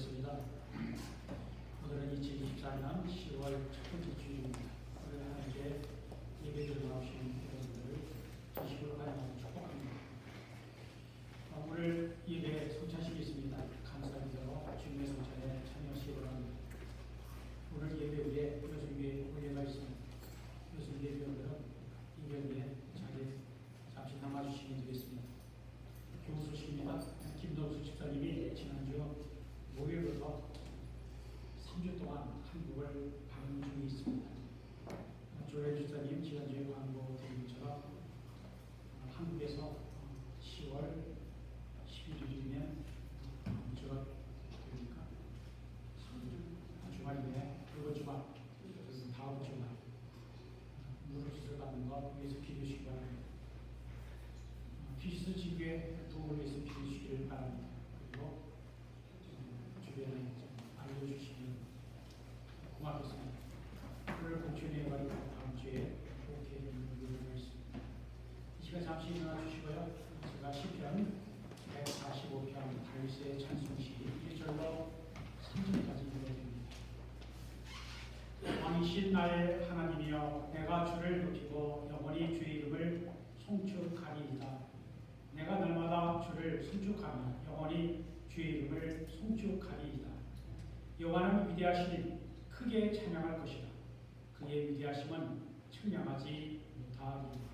기도하겠습니다. 오늘은 2024년 10월 첫 번째 주일입니다. 오늘 하나님께 예배를 나오신 여러분들을 진심으로 환영하고 축복합니다. 오늘 예배 성찬식이 있습니다. 감사드리고 주님의 성찬에 참여하시기 바랍니다. 오늘 예배 위에 여수교회 의회가 있습니다. 여수교회 회원들은 이 예배 자리에 잠시 남아주시면 되겠습니다. 교우 소식입니다. 김동수 집사님이 지난주 목요일부터 3주 동안 한국을 방문 중에 있습니다. 조엘 집사님 지난주에 광고 드린 것처럼 한국에서 10월 11일이면 주가 됩니까? 주말이네. 이번 주말, 다음 주말 무릎 수술 받는 것 위해서 기도하시기 바랍니다. 피시스 지교에 도움을 위해서 기도하시기를 바랍니다. 그리고 주변에 알려주시면 고맙겠습니다. 오늘 공천에 관한 다음 주에 그렇게 연구하겠습니다. 이 시간 잠시 일어나 주시고요. 제가 시편 145편 다윗의 찬송시 1절로 3절까지 읽어드립니다. 왕이신 나의 하나님이여, 내가 주를 높이고 영원히 주의 이름을 송축하리이다. 내가 날마다 주를 송축하며 영원히 주의 이름을 송축하리이다. 여호와는 위대하시니 크게 찬양할 것이다. 그의 위대하심은 측량하지 못하리이다.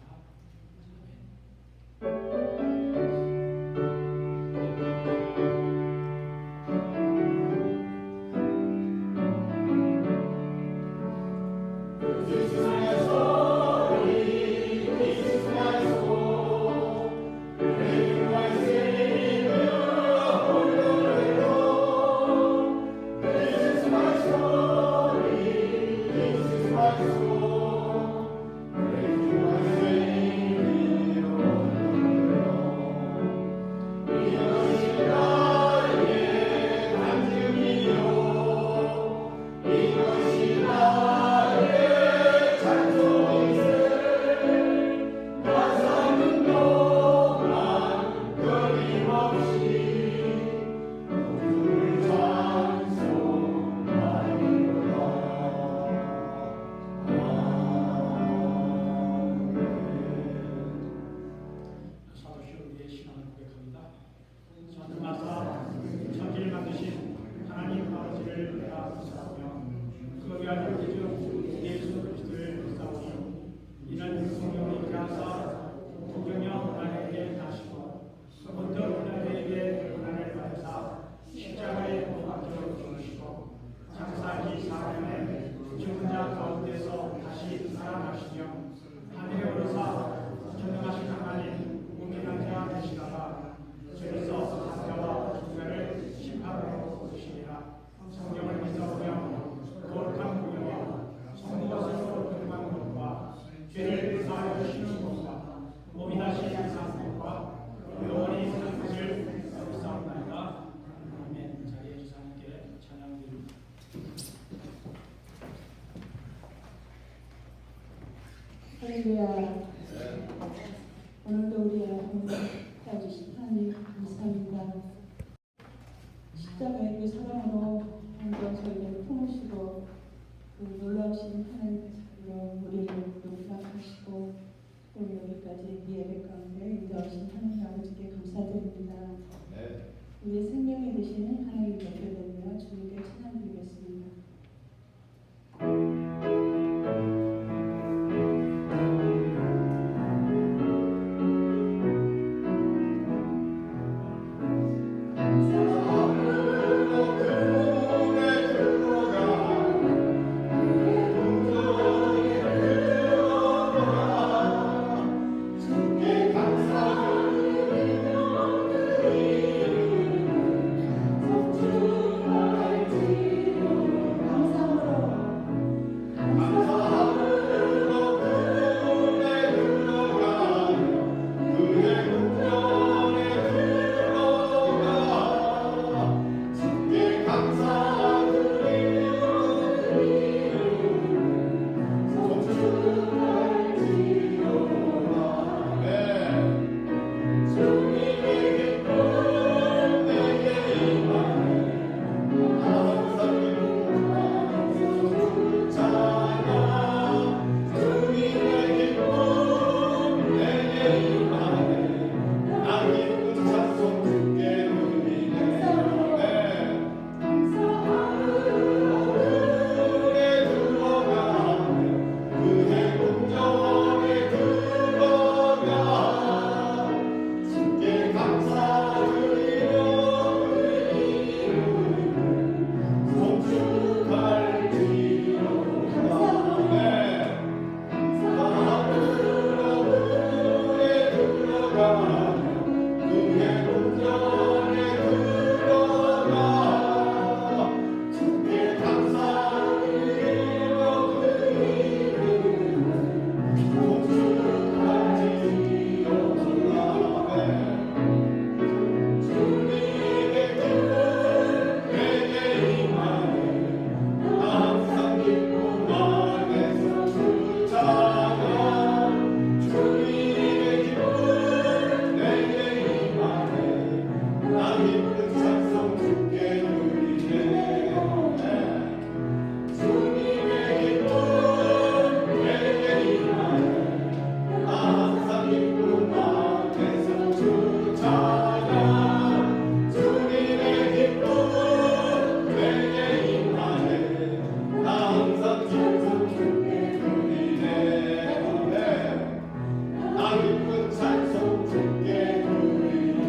할렐루야. 오늘도 우리의 해주신 하나님 감사합니다. 십자가의 그 사랑으로 한번 저희를 품으시고 그 놀라우신 하나님께서 우리를 용납하시고 오늘 여기까지 예배 가운데 인도하신 하나님 아버지께 감사드립니다. 우리의 생명이 되시는 하나님 옆에 되며 주님께 찬양드리겠습니다. 감사드리며 찬송 주께 드리네 주님의 기쁨 내게 임하네 나 항상 기쁨 앞에서 주 찬양 주님의 기쁨 내게 임하네 나 항상 찬송 주께 드리네 나 기쁜 찬송 주께 드리네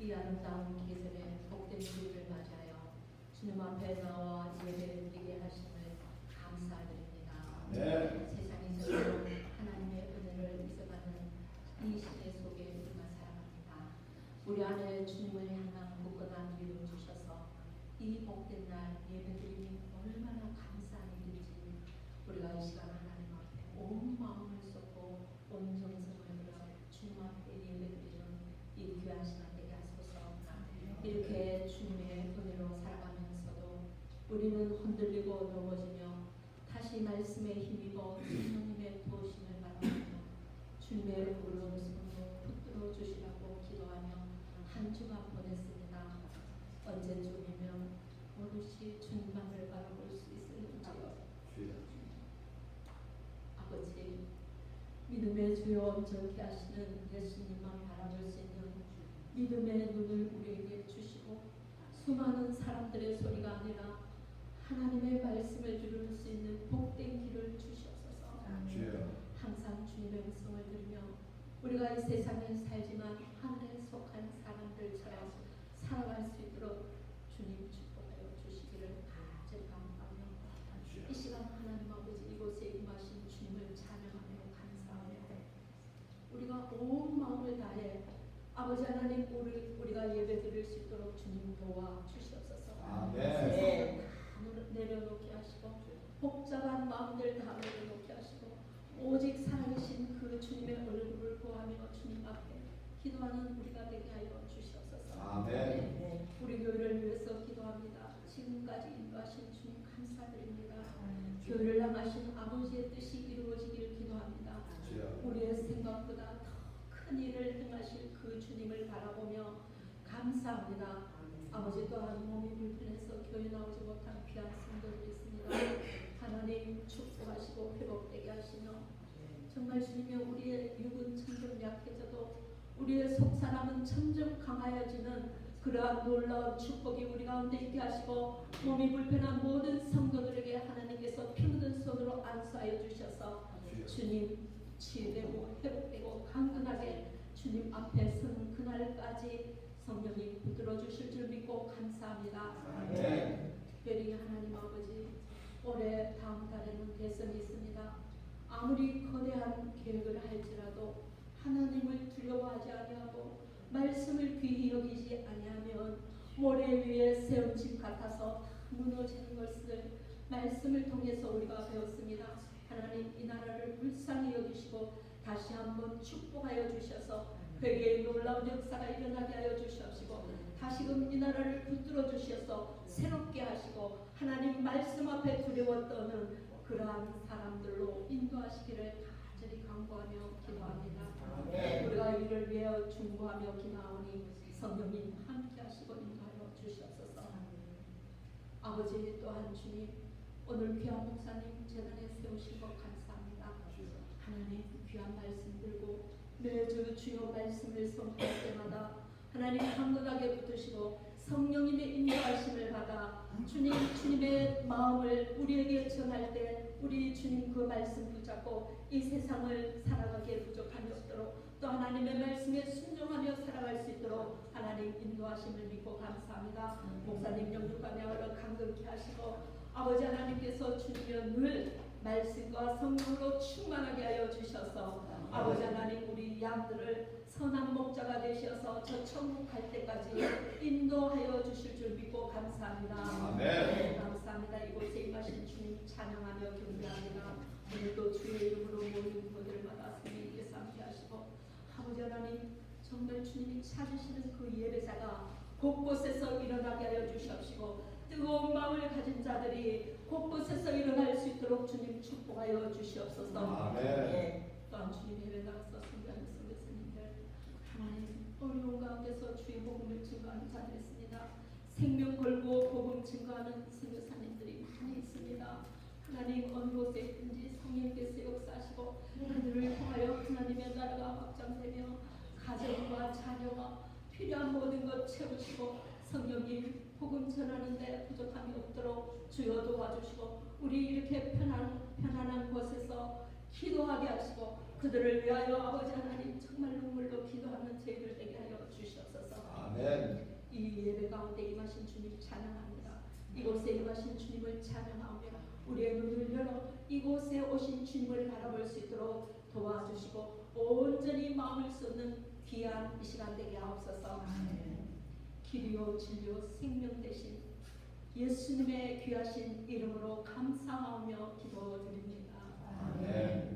이 아름다운 계절에 복된 주일을 맞이하여 주님 앞에 나와 예배를 드리게 하심을 감사드립니다. 네. 세상에서 하나님의 은혜를 잊어가는 이 시대 속에 우리가 살아갑니다. 우리 안에 주님을 향한 굳건한 믿음 주셔서 이 복된 날 예배드림이 얼마나 감사한 일인지 우리가 이 시간 하나님 앞에 온 마음을 쏟고 온 정성을 들여 주님 앞에 예배드리는 이 귀한 시간 되게 하소서. 이렇게 주님의 은혜로 살아가면서도 우리는 흔들리고 넘어지며 다시 말씀에 힘입어 주님의 도우심을 바라며 주님의 부르는 손으로 붙들어 주시라고 기도하며 한 주간 보냈습니다. 언제쯤이면 오롯이 주님만을 바라볼 수 있을지요. 아버지, 믿음의 주여 온전케 하시는 예수님만 바라볼 수 있는 믿음의 눈을 우리에게 주시고 수많은 사람들의 소리가 아니라 하나님의 말씀을 들을 수 있는 복된 길을 주시옵소서. 항상 주님의 음성을 들으며 우리가 이 세상에 살지만 하늘에 속한 사람들처럼 살아갈 수 있도록 주님 축복하여 주시기를 간절히 간구하며 이 시간 하나님 아버지 이곳에 임하신 주님을 찬양하며 감사하며 우리가 온 마음을 다해 아버지 하나님 우리가 예배 드릴 수 있도록 주님 도와 주시옵소서. 세상을 다 내려놓게 하시고 복잡한 마음들 다 내려놓게 하시고 오직 살아계신 그 주님의 얼굴을 구하며 주님 앞에 기도하는 우리가 되게 하여 주시옵소서. 아멘. 우리 교회를 위해서 기도합니다. 지금까지 인도하신 주님 감사드립니다. 교회를 향하신 아버지의 뜻이 이루어지기를 기도합니다. 우리의 생각보다 더 큰 일을 행하실 그 주님을 바라보며 감사합니다. 아버지 또한 몸이 불편해서 교회 나오지 못한 귀한 성도들이 있습니다. 하나님 축복하시고 회복되게 하시며 정말 주님이 우리의 육은 점점 약해져도 우리의 속사람은 점점 강하여지는 그러한 놀라운 축복이 우리 가운데 있게 하시고 몸이 불편한 모든 성도들에게 하나님께서 피 묻은 손으로 안수하여 주셔서 주님 치유되고 회복되고 강건하게 주님 앞에 서는 그날까지 성령이 붙들어 주실 줄 믿고 감사합니다. 특별히 하나님 아버지 올해 다음 달에는 대선이 있습니다. 아무리 거대한 계획을 할지라도 하나님을 두려워하지 아니하고 말씀을 귀히 여기지 아니하면 모래 위에 세운 집 같아서 무너지는 것을 말씀을 통해서 우리가 배웠습니다. 하나님 이 나라를 불쌍히 여기시고 다시 한번 축복하여 주셔서 회개의 놀라운 역사가 일어나게 하여 주시옵시고 다시금 이 나라를 붙들어 주셔서 새롭게 하시고 하나님 말씀 앞에 두려워 떠는 그러한 사람들로 인도하시기를 간절히 간구하며 기도합니다. 우리가 이를 위하여 중보하며 기도하오니 성령님 함께 하시고 인도하여 주시옵소서. 아버지 또한 주님 오늘 귀한 목사님 재단에 세우신 것 감사합니다. 하나님 귀한 말씀 들고 매주 주요 말씀을 선포할 때마다 하나님 강건하게 붙드시고 성령님의 인도하심을 받아 주님의 마음을 우리에게 전할 때 우리 주님 그 말씀 붙잡고 이 세상을 살아가기에 부족함이 없도록 또 하나님의 말씀에 순종하며 살아갈 수 있도록 하나님 인도하심을 믿고 감사합니다. 목사님 영육간에 강건케 하시고 아버지 하나님께서 주님의 늘 말씀과 성령으로 충만하게 하여 주셔서 아버지 하나님 우리 양들을 선한 목자가 되셔서 저 천국 갈 때까지 인도하여 주실 줄 믿고 감사합니다. 아멘. 감사합니다. 이곳에 임하신 주님 찬양하며 경배합니다. 오늘도 주의 이름으로 모든 분들마다 승리에서 함께 하시고 아버지 하나님 정말 주님이 찾으시는 그 예배자가 곳곳에서 일어나게 하여 주시옵시고 뜨거운 마음을 가진 자들이 곳곳에서 일어날 수 있도록 주님 축복하여 주시옵소서. 아멘. 또한 주님 예배 나가서 승리하는 선교사님들 하나님 어려운 가운데서 주의 복음을 증거하는 자들이 있습니다. 생명 걸고 복음 증거하는 선교사님들이 많이 있습니다. 하나님 어느 곳에 있든지 성령께서 역사하시고 그들을 통하여 하나님의 나라가 확장되며 가정과 자녀와 필요한 모든 것 채우시고 성령님 복음 전하는데 부족함이 없도록 주여 도와주시고 우리 이렇게 편안한 곳에서 기도하게 하시고 그들을 위하여 아버지 하나님 정말 눈물로 기도하는 저희들 되게 하여 주시옵소서. 아멘. 이 예배 가운데 임하신 주님 찬양합니다. 이곳에 임하신 주님을 찬양하며 우리의 눈을 열어 이곳에 오신 주님을 바라볼 수 있도록 도와주시고 온전히 마음을 쏟는 귀한 이 시간 되게 하옵소서. 길이요 진리요 생명 되신 예수님의 귀하신 이름으로 감사하며 기도드립니다. 아멘.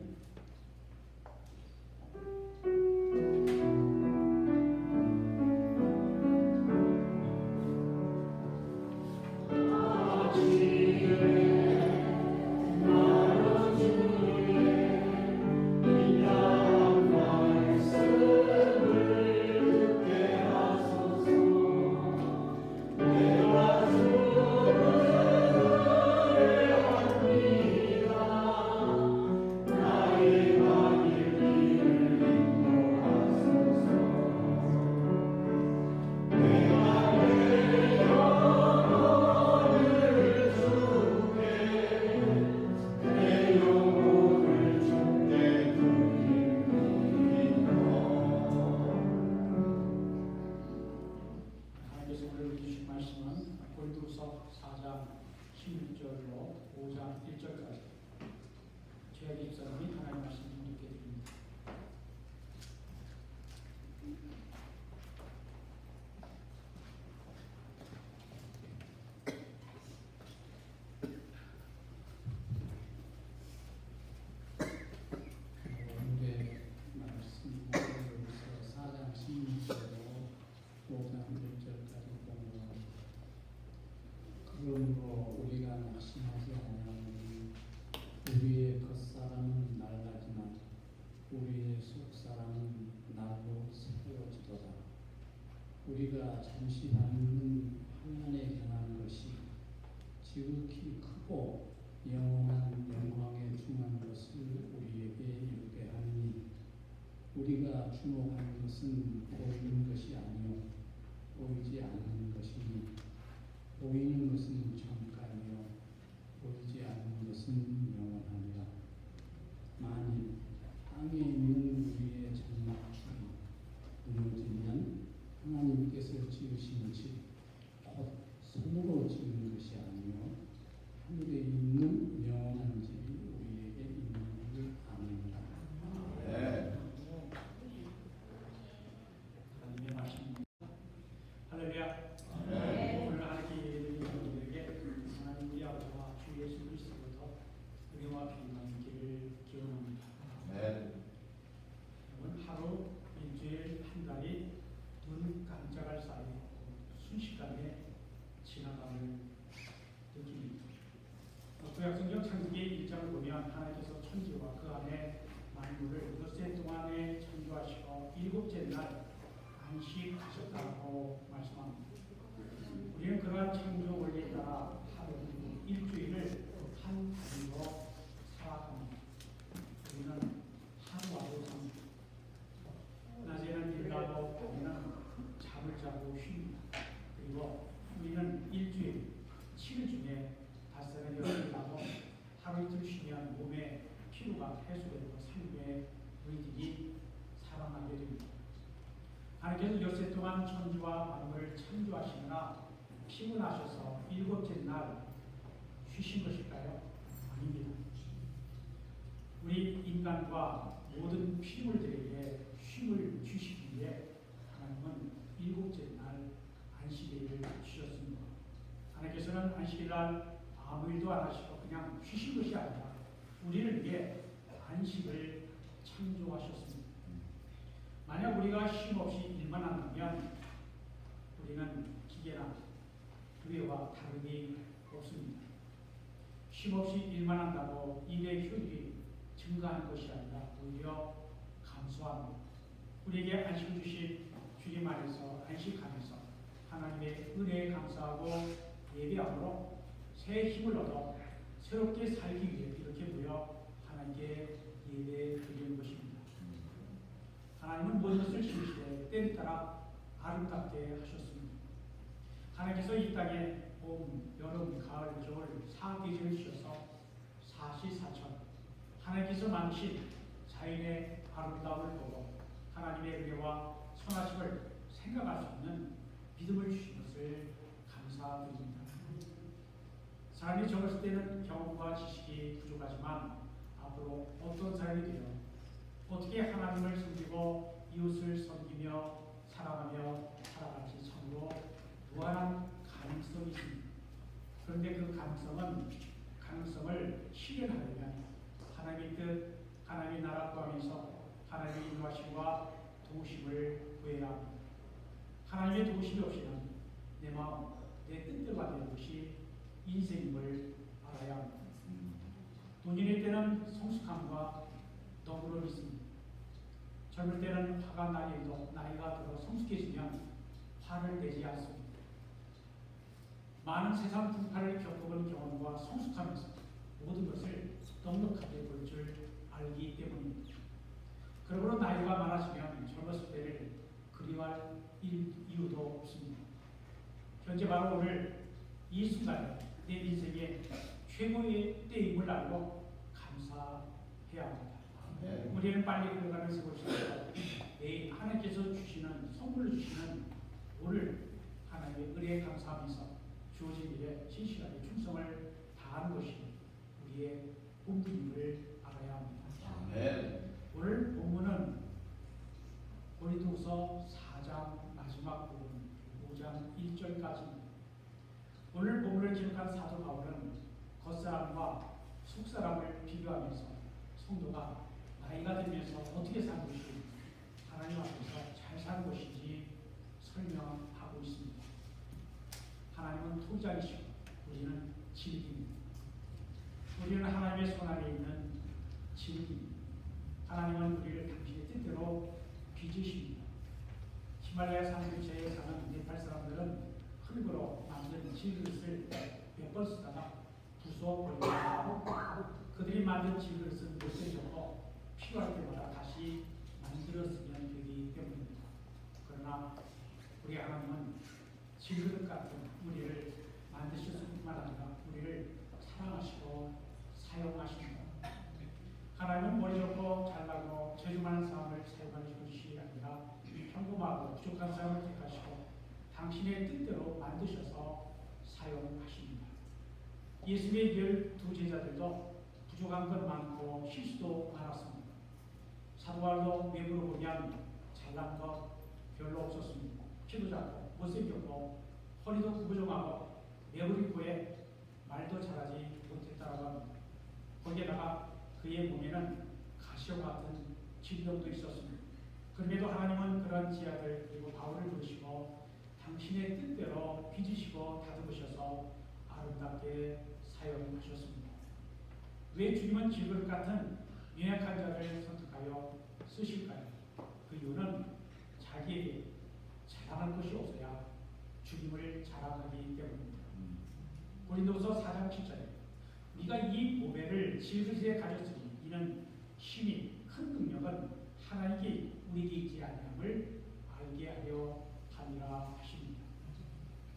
하나님께서 우리에게 주신 말씀은 고린도후서 4장 16절로 5장 1절까지 최하기 집사님이 하나님 말씀 읽게 드립니다. 오늘의 말씀 고린도후서 4장 16절로 5장 1절까지 보면 그러므로 우리가 낙심하지 아니하노니 우리의 겉사람은 낡아지만 우리의 속사람은 날로 새로워지도다. 우리가 잠시 나누는 환난에 경한 것이 지극히 크고 영원한 영광에 중한 것을 우리에게 이르게 하니 우리가 주목하는 것은 보이는 것이 아니요 보이지 않는 것이니 보이는 것은 잠깐이요 보이지 않는 것은 영원하니라. 만일 땅에 있는 우리의 장막줄이 무너지면 하나님께서 지으신 집 곧 손으로 지은 것이 아니요 하늘에 있는 영원한 집이 우리에게 있는 줄 아느니라. 네. 하나님의 말씀입니다. 할렐루야. 네. 오늘 하나님께 예배드리는 여러분들에게 하나님 우리 아버지와 주 예수 그리스도로부터 은혜와 평강이 있기를 기원합니다. 네. 여러분 하루, 일주일, 한 달이 눈 깜짝할 사이 순식간에 지나감을 느낍니다. 구약성경 창세기 1장을 보면 하나님께서 천지와 그 안에 만물을 엿새 동안에 창조하시고 일곱째 날 안식하셨다고 말씀합니다. 우리는 그러한 창조 원리에 따라 하루, 일주일을 한 단위로 살아갑니다. 우리는 하루하루 삽니다. 낮에는 일을 하고 밤에는 잠을 자고 쉽니다. 그리고 우리는 일주일 7일 중에 닷새는 열흘을 하고 하루 이틀 쉬면 몸의 피로가 해소되고 삶의 의식이 살아나게 됩니다. 하나님께서 엿새 동안 천지와 만물을 창조하시느라 피곤하셔서 일곱째 날 쉬신 것일까요? 아닙니다. 우리 인간과 모든 피조물들에게 쉼을 주시기 위해 하나님은 일곱째 날 안식일을 주셨습니다. 하나님께서는 안식일날 아무 일도 안 하시고 그냥 쉬신 것이 아니라 우리를 위해 안식을 창조하셨습니다. 만약 우리가 쉼 없이 일만 한다면 우리는 기계나 의회와 다름이 없습니다. 쉼 없이 일만 한다고 일의 효율이 증가하는 것이 아니라 오히려 감소합니다. 우리에게 안식을 주신 주님 안에서 안식하면서 하나님의 은혜에 감사하고 예배함으로 새 힘을 얻어 새롭게 살기 위해 이렇게 모여 하나님께 예배드리는 것입니다. 하나님은 모든 것을 지으시되 때에 따라 아름답게 하셨습니다. 하나님께서 이 땅에 봄, 여름, 가을, 겨울 4계절을 주셔서 사시사철 하나님께서 만드신 자연의 아름다움을 보고 하나님의 은혜와 선하심을 생각할 수 있는 믿음을 주신 것을 감사드립니다. 사람이 젊었을 때는 경험과 지식이 부족하지만 앞으로 어떤 사람이 되어 어떻게 하나님을 섬기고 이웃을 섬기며 사랑하며 살아갈지 참으로 무한한 가능성이 있습니다. 그런데 그 가능성을 실현하려면 하나님의 뜻, 하나님의 나라 구하면서 하나님의 인도하심과 도우심을 구해야 합니다. 하나님의 도우심이 없이는 내 마음, 내 뜻대로 되는 것이 인생임을 알아야 합니다. 노년의 때는 성숙함과 너그러움이 있습니다. 젊을 때는 화가 나이도 나이가 들어 성숙해지면 화를 내지 않습니다. 많은 세상 풍파를 겪어본 경험과 성숙하면서 모든 것을 넉넉하게 볼 줄 알기 때문입니다. 그러므로 나이가 많아지면 젊었을 때를 그리워할 이유도 없습니다. 현재 바로 오늘 이 순간에 내 인생의 최고의 때임을 알고 감사해야 합니다. 아멘. 우리는 빨리 흘러가는 세월 속에서 내일 하나님께서 주시는 선물을 주시는 오늘 하나님의 은혜에 감사하면서 주어진 일에 진실하게 충성을 다하는 것이 우리의 본분임을 알아야 합니다. 아멘. 오늘 본문은 고린도후서 4장 마지막 부분 5장 1절까지입니다. 오늘 본문을 기록한 사도 바울은 겉사람과 속사람을 비교하면서 성도가 나이가 들면서 어떻게 사는 것이 하나님 앞에서 잘 사는 것인지 설명하고 있습니다. 하나님은 토자이시고 우리는 진리입니다. 우리는 하나님의 손 아래 있는 진리입니다. 하나님은 우리를 당신의 뜻대로 빚으십니다. 히말라야 산들체에 사는 네팔 사람들은 흙으로 만든 질그릇을 몇 번 쓰다가 부숴버립니다. 그들이 만든 질그릇은 못에 적고 필요할 때마다 다시 만들어 쓰면 되기 때문입니다. 그러나 우리 하나님은 질그릇 같은 우리를 만드실 뿐만 아니라 우리를 사랑하시고 사용하십니다. 하나님은 머리 좋고 잘나고 재주 많은 사람을 사용하는 것이 아니라 평범하고 부족한 사람을 택하시고 당신의 뜻대로 만드셔서 사용하십니다. 예수님의 12 제자들도 부족한 것 많고 실수도 많았습니다. 사도 바울도 외부로 보면 잘난 것 별로 없었습니다. 키도 작고 못생겼고 허리도 구부정하고 매부리코에 말도 잘하지 못했다라고 합니다. 거기에다가 그의 몸에는 가시와 같은 질병도 있었습니다. 그럼에도 하나님은 그런 지하들 그리고 바울을 부르시고 당신의 뜻대로 빚으시고 다듬으셔서 아름답게 사용하셨습니다. 왜 주님은 질그릇 같은 연약한 자를 선택하여 쓰실까요? 그 이유는 자기에게 자랑할 것이 없어야 주님을 자랑하기 때문입니다. 고린도서 4장 7절에 우리가 이 보배를 질그릇에 가졌으니 이는 힘이 큰 능력은 하나님께 우리에게 있지 아니함을 알게 하려 함이라 하십니다.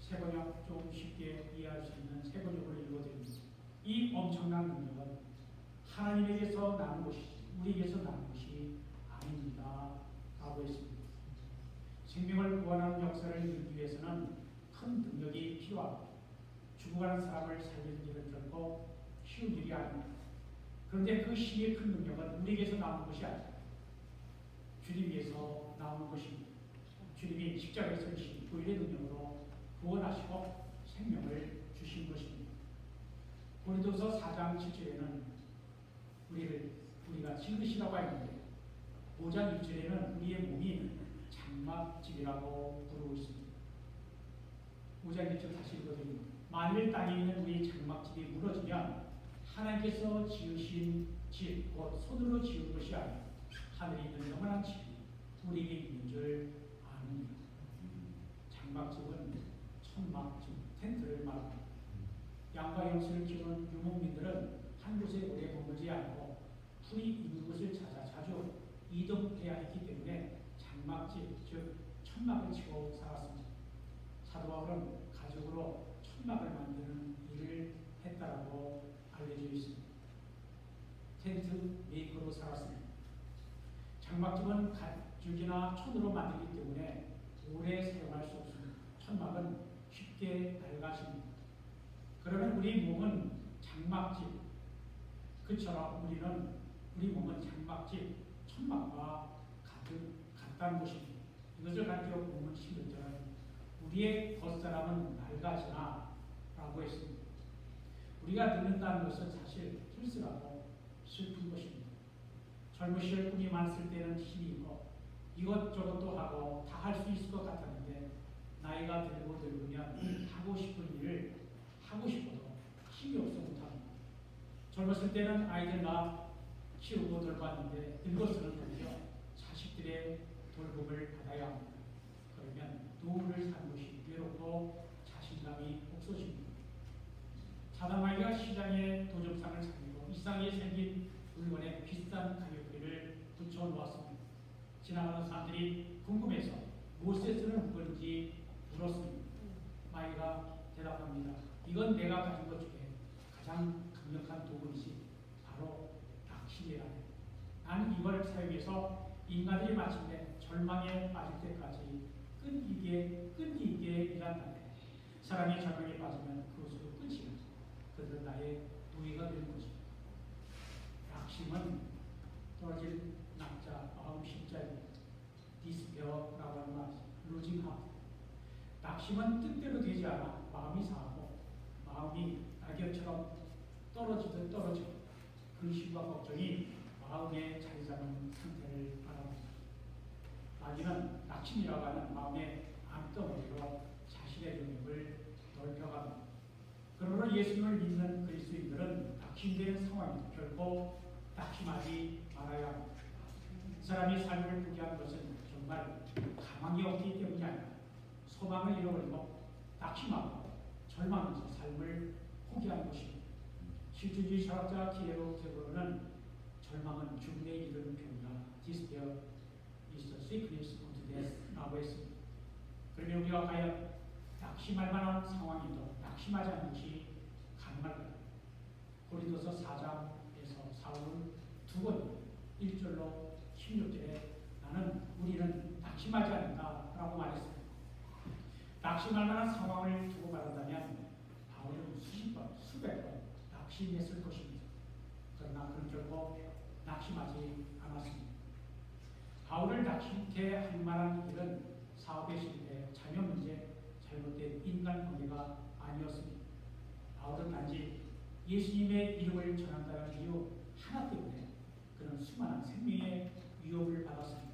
세번역 좀 쉽게 이해할 수 있는 세번역을 읽어드립니다. 이 엄청난 능력은 하나님에게서 나는 것이지 우리에게서 나는 것이 아닙니다. 라고 했습니다. 생명을 구원하는 역사를 이루기 위해서는 큰 능력이 필요합니다. 죽어가는 사람을 살리는 일은 결코 쉬운 일이 아닙니다. 그런데 그 힘의 큰 능력은 우리에게서 나오는 것이 아닙니다. 주님께서 나오는 것입니다. 주님이 십자가에 서신 보일의 능력으로 구원하시고 생명을 주신 것입니다. 고린도서 4장 7절에는 우리가 질그릇이라고 했는데 5장 1절에는 우리의 몸이 장막집이라고 부르고 있습니다. 5장 1절 다시 읽어드립니다. 만일 땅에 있는 우리 장막집이 무너지면 하나님께서 지으신 집, 곧 손으로 지은 것이 아니라 하늘에 있는 영원한 집이 우리에게 있는 줄 아느니라. 장막집은 천막집, 텐트를 말합니다. 양과 염소를 키우는 유목민들은 한 곳에 오래 머물지 않고 풀이 있는 곳을 찾아 자주 이동해야 했기 때문에 장막집, 즉 천막을 치고 살았습니다. 사도 바울은 가족으로 천막을 만드는 일을 했다라고 알려져 있습니다. 텐트 메이커로 살았습니다. 장막집은 가죽이나 천으로 만들기 때문에 오래 사용할 수 없습니다. 천막은 쉽게 낡아집니다. 그러면 우리 몸은 장막집, 그처럼 우리 몸은 장막집, 천막과 같다는 것입니다. 이것을 가르쳐 보면 11절은 우리의 겉사람은 낡아지나 라고 했습니다. 우리가 늙는다는 것은 사실 쓸쓸하고 슬픈 것입니다. 젊은 시절 꿈이 많았을 때는 힘이 있고 이것저것도 하고 다 할 수 있을 것 같았는데 나이가 들고 늙으면 하고 싶은 일을 하고 싶어도 힘이 없어 못합니다. 젊었을 때는 아이들과 키우고 돌봤는데 늙어서는 오히려 자식들의 돌봄을 받아야 합니다. 그러면 노후를 사는 것이 외롭고 자신감이 없어집니다. 사람아이가 시장에 도적상을 사들고 이상하게 생긴 물건에 비싼 가격표를 붙여놓았습니다. 지나가는 사람들이 궁금해서 무엇에 쓰는 물건인지 물었습니다. 마이가 대답합니다. 이건 내가 가진 것 중에 가장 강력한 도구이지 바로 낚시이라네. 나는 이걸 사용해서 인간들이 마침내 절망에 빠질 때까지 끈기있게 일한다. 사람이 절망에 빠지면 그것으로 끝이 나. 그들은 나의 노예가 되는 것입니다. 낙심은 떨어질 낙자, 마음 십자입니다. 디스페어라고 하는 말이죠. 루징 하트. 낙심은 뜻대로 되지 않아 마음이 상하고 마음이 낙엽처럼 떨어지듯 떨어지고 근심과 걱정이 마음에 자리 잡은 상태를 말합니다. 마귀는 낙심이라고 하는 마음의 암덩어리로 자신의 영역을 넓혀갑니다. 그러므로 예수님을 믿는 그리스도인들은 낙심되는 상황에도 결코 낙심하지 말아야 합니다. 사람이 삶을 포기하는 것은 정말 가망이 없기 때문이 아니라 소망을 잃어버리고 낙심하고 절망해서 삶을 포기하는 것입니다. 실존주의 철학자 키에로 케로는 절망은 죽음에 이르는 병이다. Despair is the sickness unto death라고 했습니다. 그러면 우리가 과연 낙심할 만한 상황에도 낙심하지 않는 것이 가능할까요? 고린도서 4장에서 사울은 두 번 1절로 16절에 우리는 낙심하지 않는다라고 말했습니다. 낙심할 만한 상황을 두고 말한다면 바울은 수십 번, 수백 번 낙심했을 것입니다. 그러나 그는 결코 낙심하지 않았습니다. 바울을 낙심케 할 만한 일은 사업의 실패, 자녀 문제, 잘못된 인간관계가 아니었습니다. 바울은 단지 예수님의 이름을 전한다는 이유 하나 때문에 그는 수많은 생명의 위협을 받았습니다.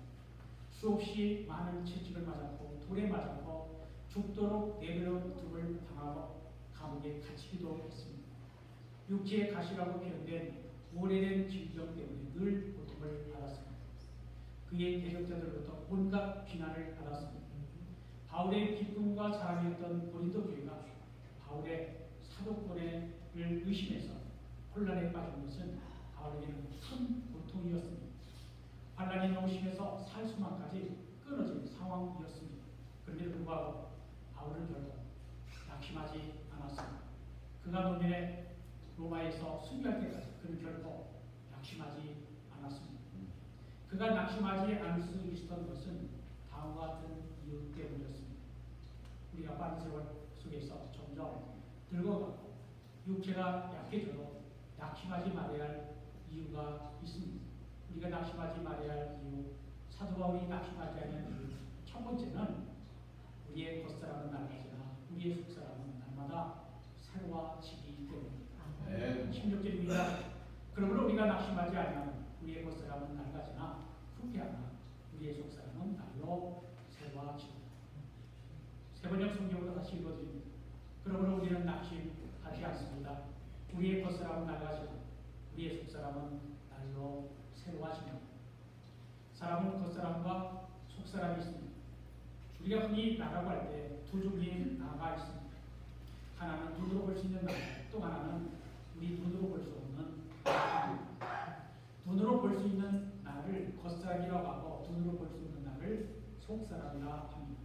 수없이 많은 채찍을 맞았고 돌에 맞았고 죽도록 내버려둠을 당하고 감옥에 갇히기도 했습니다. 육체의 가시라고 표현된 오래된 질병 때문에 늘 고통을 받았습니다. 그의 대적자들로부터 온갖 비난을 받았습니다. 바울의 기쁨과 사랑이었던 고린도 교회가 바울의 사도권을 의심해서 혼란에 빠진 것은 바울에게는 큰 고통이었습니다. 환란이 너무 심해서 살 수만까지 끊어진 상황이었습니다. 그럼에도 불구하고 바울은 결국 낙심하지 않았습니다. 그가 노년에 로마에서 순교할 때까지 그는 결코 낙심하지 않았습니다. 그가 낙심하지 않을 수 있었던 것은 다음과 같은 이유 때문이었습니다. 우리가 빠른 세월 속에서 점점 늙어가고 육체가 약해져도 낙심하지 말아야 할 이유가 있습니다. 우리가 낙심하지 말아야 할 이유, 사도 바울이 낙심하지 않는 이유 첫 번째는 우리의 겉사람은 낡아지나 우리의 속사람은 날마다 새로워지기 때문입니다. 16절입니다. 그러므로 우리가 낙심하지 않으면 우리의 겉사람은 낡아지나 후패하나 우리의 속사람은 날로 새로워지고. 세 번역 성경으로 다시 읽어드립니다. 그러므로 우리는 낙심하지 않습니다. 우리의 겉사람은 낡아지나 우리의 속사람은 날로 새로워지며. 사람은 겉사람과 속사람이 있습니다. 우리가 흔히 나라고 할 때 두 종류의 나가 있습니다. 하나는 눈으로 볼 수 있는 나, 또 하나는 우리 눈으로 볼 수 없는 나입니다. 눈으로 볼 수 있는 나를 겉사람이라고 하고 눈으로 볼 수 없는 나를 속사람이라 합니다.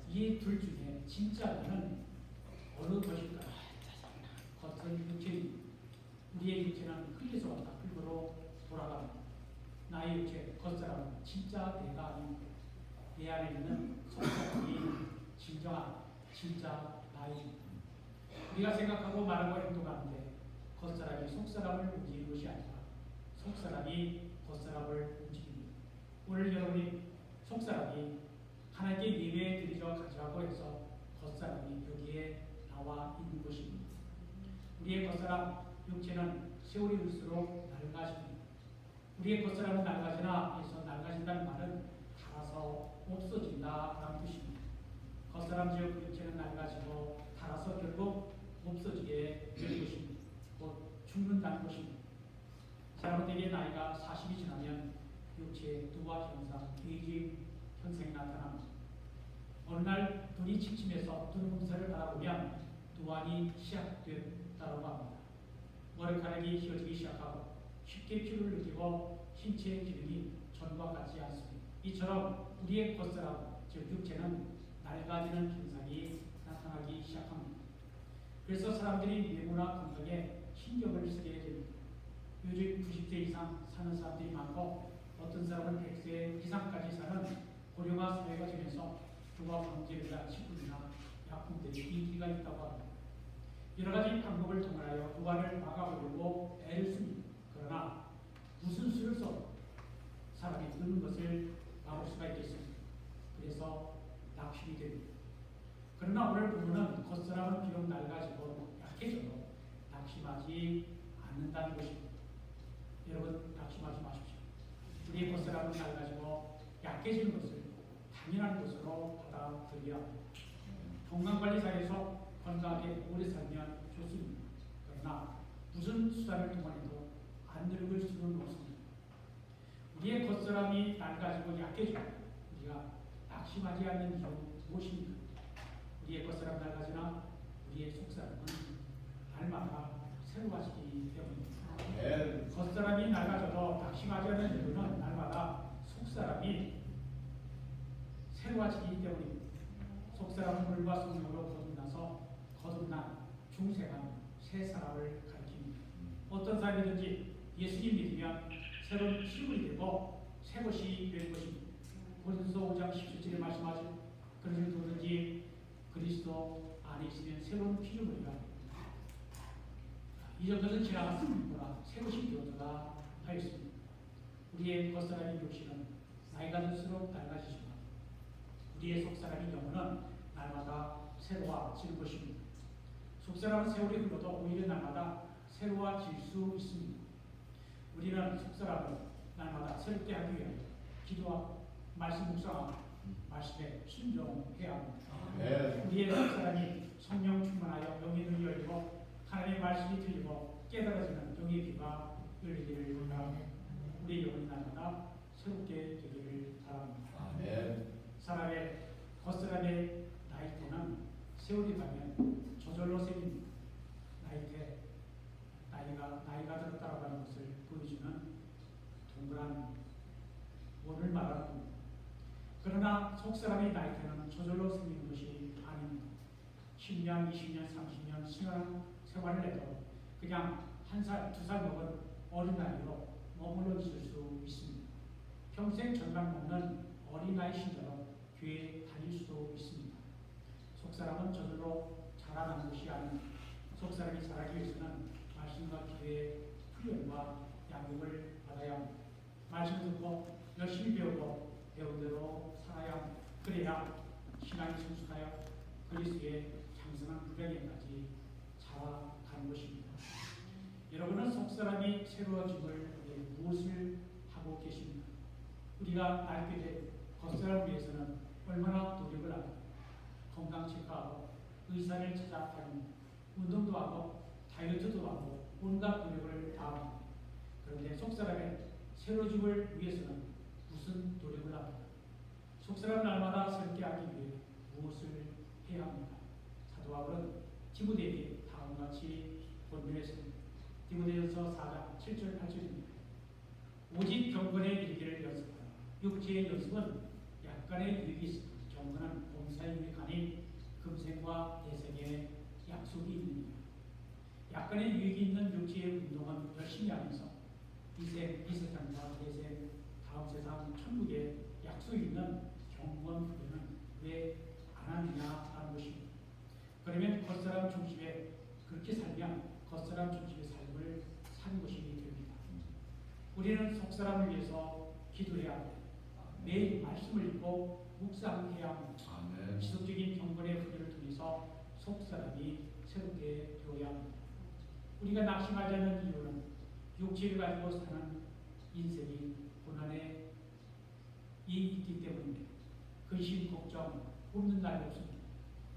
이 둘 중에 진짜 나는 어느 것일까요? 겉은 육체입니다. 우리의 육체는 흙에서 왔다 흙으로 돌아갑니다. 나의 육체, 겉사람은 진짜 내가 아닙니다. 내 안에 있는 속사람이 진정한 진짜 나입니다. 우리가 생각하고 말하고 행동하는데 겉사람이 속사람을 움직이는 것이 아니라 속사람이 겉사람을 움직입니다. 오늘 여러분이 속사람이 하나님께 예배 드리려 가져가고 해서 겉사람이 여기에 나와 있는 것입니다. 우리의 겉사람 육체는 세월이 흘수록 낡아집니다. 우리의 겉사람은 낡아지나 해서 낡아진다는 말은 닳아서 없어진다라는 뜻입니다. 겉사람 즉 육체는 낡아지고 닳아서 결국 없어지게 될 것입니다. 곧 죽는다는 것입니다. 사람들에게 나이가 40이 지나면 육체의 두와 현상, 에이징 현상이 나타납니다. 어느 날 눈이 침침해서 눈 검사를 바라보면 두안이 시작됐다고 합니다. 머리카락이 휘어지기 시작하고 쉽게 피로를 느끼고 신체의 기능이 전과 같지 않습니다. 이처럼 우리의 겉사람, 즉 육체는 낡아지는 현상이 나타나기 시작합니다. 그래서 사람들이 외모나 건강에 신경을 쓰게 됩니다. 요즘 90세 이상 사는 사람들이 많고 어떤 사람은 100세 이상까지 사는 고령화 사회가 되면서 부가 방지를 위한 식품이나 약품들이 인기가 있다고 합니다. 여러 가지 방법을 통하여 부관을 막아보려고 애를 씁니다. 그러나 무슨 수를 써도 사람이 늙는 것을 막을 수가 있겠습니다. 그래서 낙심이 됩니다. 그러나 오늘 부분은 겉사람은 비록 낡아지고 약해져도 낙심하지 않는다는 것입니다. 여러분 낙심하지 마십시오. 우리의 겉사람은 낡아지고 약해지는 것을 당연한 것으로 받아들여야 합니다. 건강관리사에서 건강하게 오래 살면 좋습니다. 그러나 무슨 수단을 통해도 안 늙을 수는 없습니다. 우리의 겉사람이 낡아지고 약해지고 우리가 낙심하지 않는 이유 무엇입니까? 우리의 겉사람 낡아지나 우리의 속사람은 날마다 새로워지기 때문입니다. 겉사람이 낡아져도 낙심하지 않는 이유는 날마다 속사람이 새로워지기 때문입니다. 속사람은 물과 성령으로 거듭난 중생한 새 사람을 가리킵니다. 어떤 사람이든지 예수님 믿으면 새로운 피조물이 되고 새 것이 될 것입니다. 고린도서 5장 17절에 말씀하죠. 그러신 누구든지 그리스도 안에 있으면 새로운 피조물이라. 이전 것은 지나갔으므로 새 것이 되었다 하였습니다. 우리의 겉사람의 육신은 나이가 들수록 낡아지지만 우리의 속사람의 영혼은 날마다 새로워지는 것입니다. 속사람은 세월이 흘러도 오히려 날마다 새로워질 수 있습니다. 우리는 속사람을 날마다 새롭게 하기 위해 기도하고 말씀 묵상하고 말씀에 순종해야 합니다. 우리의 속사람이 성령 충만하여 영의 눈이 열리고 하나님의 말씀이 들리고 깨달아지는 영의 귀가 열리기를 바랍니다. 우리의 영혼이 날마다 새롭게 되기를 바랍니다. 사람의 겉사람의 나이테는 세월이 가면 저절로 생깁니다. 나이가 들었다고 하는 것을 보여주는 동그란 원을 말하는 겁니다. 그러나 속사람의 나이테는 저절로 생기는 것이 아닙니다. 10년, 20년, 30년 신앙 생활을 해도 그냥 1살, 2살 먹은 어린아이로 머물러 있을 수 있습니다. 평생 전만 먹는 어린아이 신자로 교회에 다닐 수도 있습니다. 속사람은 저절로 자라나는 것이 아닙니다. 속사람이 자라기 위해서는 말씀과 기도의 훈련과 양육을 받아야 합니다. 말씀 듣고 열심히 배우고 배운 대로 살아야 합니다. 그래야 신앙이 성숙하여 그리스도의 장성한 부경에까지 자라가는 것입니다. 여러분은 속사람이 새로워짐을 위해 무엇을 하고 계십니까? 우리가 낡게 된 겉사람을 위해서는 얼마나 노력을 하고 건강 체크하고 의사를 찾아다닙니다. 운동도 하고 다이어트도 하고 온갖 노력을 다합니다. 그런데 속사람의 새로워짐을 위해서는 무슨 노력을 합니까? 속사람을 날마다 새롭게 하기 위해 무엇을 해야 합니까? 사도 바울은 디모데에게 다음과 같이 권면했습니다. 디모데전서 4장 7절 8절입니다. 오직 경건에 이르기를 연습하라. 육체의 연습은 약간의 유익이 있으며 경건은 봉사에 유익하니 금생과 대생에 약속이 있느니라. 약간의 유익이 있는 육체의 운동은 열심히 하면서 이 세상과 대생 다음 세상 천국에 약속 있는 경건 후대는 왜 안 하느냐라는 것입니다. 그러면 겉사람 중심에 그렇게 살면 겉사람 중심의 삶을 사는 것이 됩니다. 우리는 속사람을 위해서 기도해야 합니다. 매일 말씀을 읽고 묵상해야 합니다. 아멘. 지속적인 경건의 훈련을 통해서 속사람이 새롭게 되어야 합니다. 우리가 낙심하지 않는 이유는 육체를 가지고 사는 인생이 고난에 있기 때문입니다. 근심, 걱정, 없는 날이 없습니다.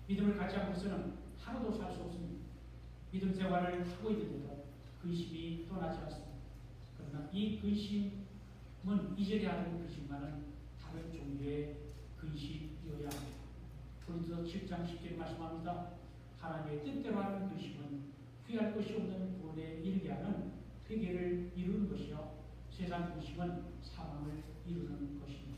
믿음을 갖지 않고서는 하루도 살 수 없습니다. 믿음 생활을 하고 있는데도 근심이 떠나지 않습니다. 그러나 이 근심은 이전에 하는 근심과는 다른 종류의 근심이어야 합니다. 고린도서 7장 10절에 말씀합니다. 하나님의 뜻대로 하는 근심은 후회할 것이 없는 구원에 이르게 하는 회개를 이루는 것이요 세상 근심은 사망을 이루는 것입니다.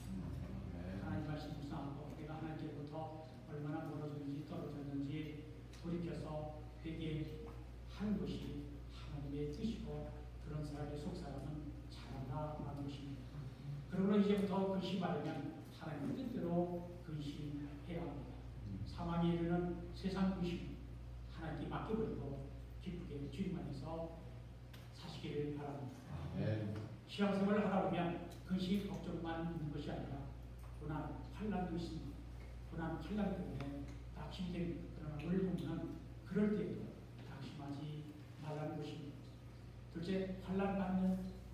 하나님 말씀 묵상하고 내가 하나님께로부터 얼마나 멀어졌는지 떨어졌는지 돌이켜서 회개하는 것이 하나님의 뜻이고 그런 사람의 속사람은 잘한다라는 것입니다. 그러므로 이제부터 근심하려면 하나님의 뜻대로 근심해야 합니다. 사망에 이르는 세상 근심 하나님께 맡겨버리고 기쁘게 주님 안에서 사시기를 바랍니다. 신앙생활을 하다 보면 근심 걱정만 있는 것이 아니라 고난, 환난도 있습니다. 고난, 환난 때문에 낙심된 그러나 오늘 보면 그럴 때에도 낙심하지 말라는 것입니다. 둘째,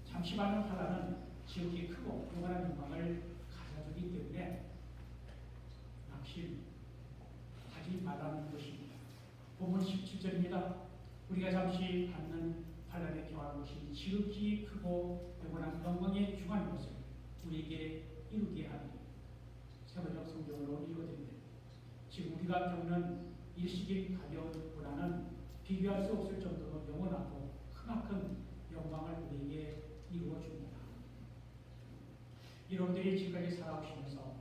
잠시 받는 환난은 지극히 크고 영원한 영광을 가져주기 때문에 낙심하지 말라는 것입니다. 본문 17절입니다. 우리가 잠시 받는 환난에 경하는 것이 지극히 크고 영원한 영광에 중한 것을 우리에게 이루게 하니 세번역 성경으로 읽어드립니다. 지금 우리가 겪는 일시적인 가벼운 고난은 비교할 수 없을 정도로 영원하고 크나큰 영광을 우리에게 이루어 줍니다. 여러분들이 지금까지 살아오시면서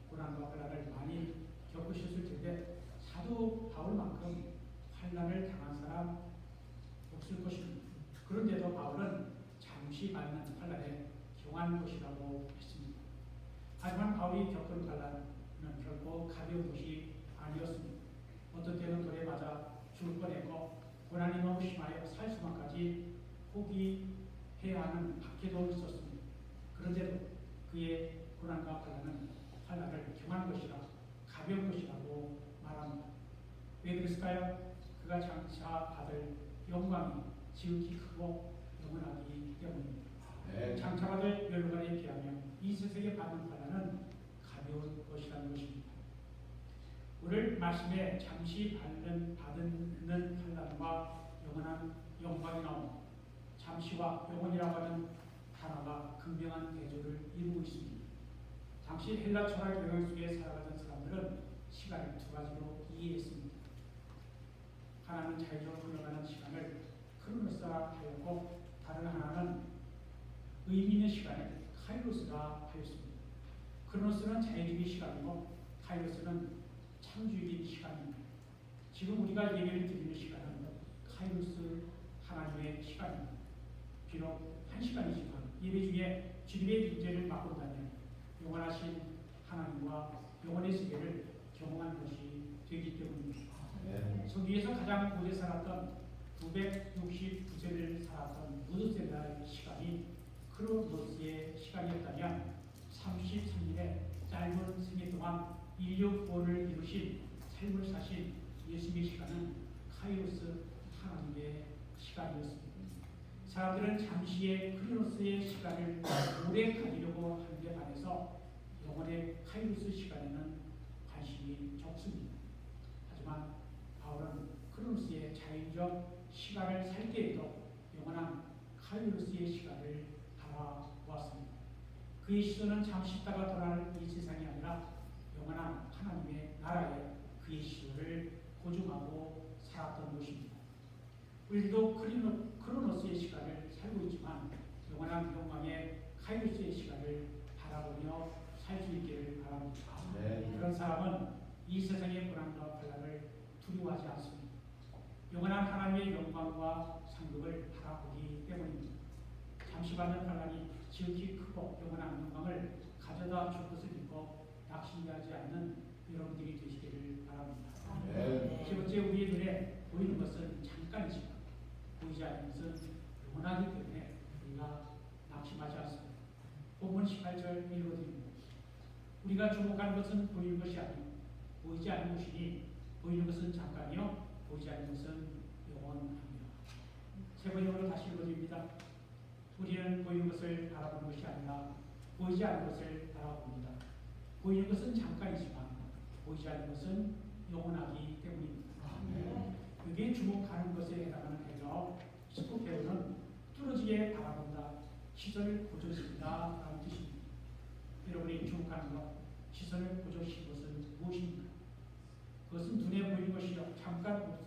고난과 환난을 많이 겪으셨을 텐데 사도 바울만큼 환난을 당한 사람 없을 것입니다. 그런데도 바울은 잠시 받는 환난에 경한 것이라고 했습니다. 하지만 바울이 겪은 환난은 결코 가벼운 것이 아니었습니다. 어떤 때는 돌에 맞아 죽을 뻔했고 고난이 너무 심하여 살 수만까지 포기해야 하는 박해도 있었습니다. 그런데도 그의 고난과 환난을 경한 것이라 가벼운 것이라고 말합니다. 왜 그랬을까요? 그가 장차 받을 영광이 지극히 크고 영원하기 때문입니다. 장차 받을 멸관에 비하면 이 세상에 받는 환난은 가벼운 것이라는 것입니다. 오늘 말씀에 잠시 받는 환난과 영원한 영광이 나온 잠시와 영원이라고 하는 단어가 극명한 대조를 이루고 있습니다. 당시 헬라 철학 영향 속에 살아가던 사람들은 시간을 두 가지로 이해했습니다. 하나는 자유적으로 흘러가는 시간을 크로노스라 하였고 다른 하나는 의미 있는 시간을 카이로스라 하였습니다. 크로노스는 자유주의 시간이고 카이로스는 창조적인 시간입니다. 지금 우리가 예배를 드리는 시간은 카이로스 하나님의 시간입니다. 비록 한 시간이지만 예배 중에 주님의 임재를 맛본다면 영원하신 하나님과 영원의 세계를 경험하는 것이 되기 때문입니다. 성경에서 가장 오래 살았던 969세를 살았던 무드셀라의 시간이 크로노스의 시간이었다면 33일의 짧은 생애 동안 인류 구원을 이루신 삶을 사신 예수님의 시간은 카이로스 하나님의 시간이었습니다. 사람들은 잠시의 크로노스의 시간을 오래 가지려고 하는데 반해서 영원의 카이로스 시간에는 관심이 적습니다. 하지만 바울은 크로노스의 자연적 시간을 살 때에도 영원한 카이로스의 시간을 바라보았습니다. 그의 시선은 잠시 있다가 떠날 이 세상이 아니라 영원한 하나님의 나라에 그의 시선을 고정하고 살았던 것입니다. 우리도 크로노스의 시간을 살고 있지만 영원한 영광의 카이로스의 시간을 바라보며 살 수 있기를 바랍니다. 그런 사람은 이 세상의 고난과 환난을 두려워하지 않습니다. 영원한 하나님의 영광과 상급을 바라보기 때문입니다. 잠시 받는 환란이 지극히 크고 영원한 영광을 가져다 줄 것을 믿고 낙심하지 않는 여러분들이 되시기를 바랍니다. 아멘. 세 번째, 우리의 눈에 보이는 것은 잠깐이지만 보이지 않는 것은 영원하기 때문에 우리가 낙심하지 않습니다. 본문 18절 읽어드립니다. 우리가 주목하는 것은 보이는 것이 아니요 보이지 않는 것이니 보이는 것은 잠깐이요 보이지 않는 것은 영원합니다. 세 번역으로 다시 읽어드립니다. 우리는 보이는 것을 바라보는 것이 아니라 보이지 않는 것을 바라봅니다. 보이는 것은 잠깐이지만 보이지 않는 것은 영원하기 때문입니다. 아멘. 여기에 주목하는 것에 해당하는 해석 스코페어는 뚫어지게 바라본다, 시선을 고조시킨다 라는 뜻입니다. 여러분이 주목하는 것, 시선을 고조시킨 것은 무엇입니까? 그것은 눈에 보이는 것이요 잠깐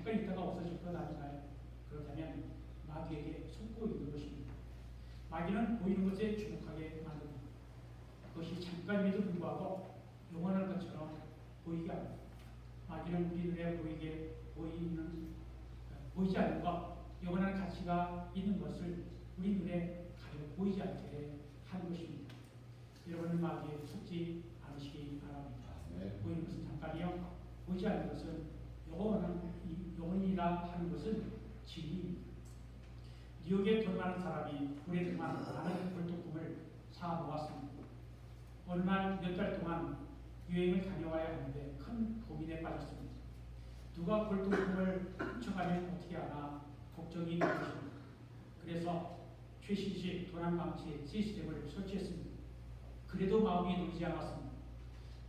있다가 없어질 것 아닌가요? 그렇다면 마귀에게 속고 있는 것입니다. 마귀는 보이는 것에 주목하게 만듭니다. 그것이 잠깐임에도 불구하고 영원한 것처럼 보이게 합니다. 마귀는 우리 눈에 보이지 않는 것, 영원한 가치가 있는 것을 우리 눈에 가려 보이지 않게 하는 것입니다. 여러분은 마귀에 속지 않으시기 바랍니다. 아멘. 보이는 것은 잠깐이요 보이지 않는 것은 영원이라 하는 것은 진리입니다. 뉴욕에 돈 많은 사람이 오랫동안 많은 골동품을 사 모았습니다. 어느 날 몇 달 동안 여행을 다녀와야 하는데 큰 고민에 빠졌습니다. 누가 골동품을 훔쳐가면 어떻게 하나 걱정이 되었습니다. 그래서 최신식 도난 방지 시스템을 설치했습니다. 그래도 마음이 놓이지 않았습니다.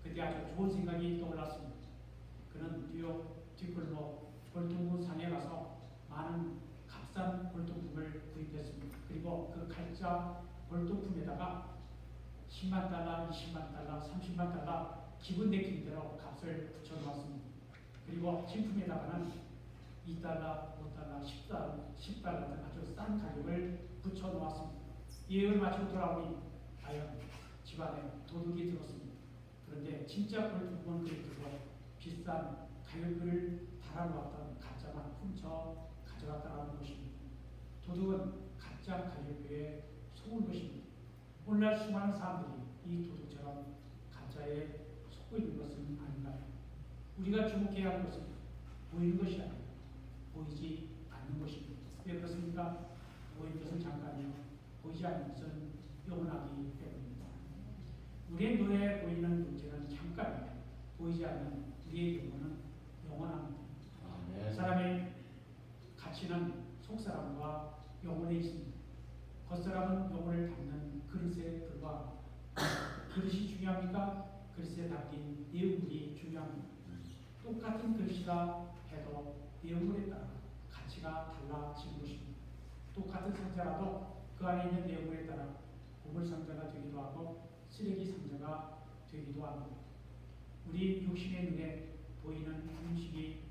그때 아주 좋은 생각이 떠올랐습니다. 그는 뉴욕 뒷골목 골동품 상에 가서 많은 값싼 골동품을 구입했습니다. 그리고 그 가짜 골동품에다가 10만 달러, 20만 달러, 30만 달러 기분 내키는 대로 값을 붙여놓았습니다. 그리고 진품에다가는 2달러, 5달러, 10달러 등 아주 싼 가격을 붙여놓았습니다. 예을 마치고 돌아오니 과연 집안에 도둑이 들었습니다. 그런데 진짜 골동품은 그래도 비싼 가격을 달아놓았던 가짜만 훔쳐 가져갔다는 것입니다. 도둑은 가짜 가격표에 속은 것입니다. 오늘날 수많은 사람들이 이 도둑처럼 가짜에 속고 있는 것은 아닌가요? 우리가 주목해야 하는 것은 보이는 것이 아니라 보이지 않는 것입니다. 왜 그렇습니까? 보이는 것은 잠깐이요 보이지 않는 것은 영원하기 때문입니다. 우리의 눈에 보이는 문제는 잠깐이며 보이지 않는 우리의 영혼은 영원합니다. 아멘. 사람의 가치는 속사람과 영혼에 있습니다. 겉사람은 영혼을 담는 그릇에 불과합니다. 그릇이 중요합니까? 그릇에 담긴 내용물이 중요합니다. 똑같은 그릇이라 해도 내용물에 따라 가치가 달라지는 것입니다. 똑같은 상자라도 그 안에 있는 내용물에 따라 보물 상자가 되기도 하고 쓰레기 상자가 되기도 합니다. 우리 육신의 눈에 보이는 음식이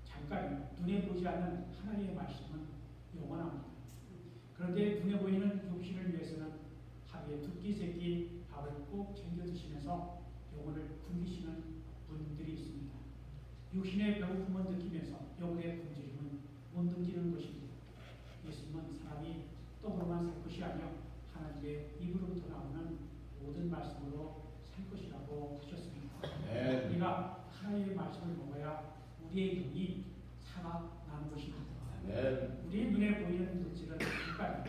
잠깐 눈에 보이지 않는 하나님의 말씀은 영원합니다. 그런데 눈에 보이는 육신을 위해서는 하루에 두 끼, 세 끼 밥을 꼭 챙겨 드시면서 영혼을 굶기시는 분들이 있습니다. 육신의 배고픔을 느끼면서 영혼의 굶주림은 못 느끼는 것입니다. 예수님은 사람이 떡으로만 살 것이 아니라 하나님의 입으로부터 나오는 모든 말씀으로 살 것이라고 하셨습니다. 아멘. 우리가 하나님의 말씀을 먹어야 우리의 영이 살아나는 것입니다. 아멘. 우리의 눈에 보이는 물질은 잠깐,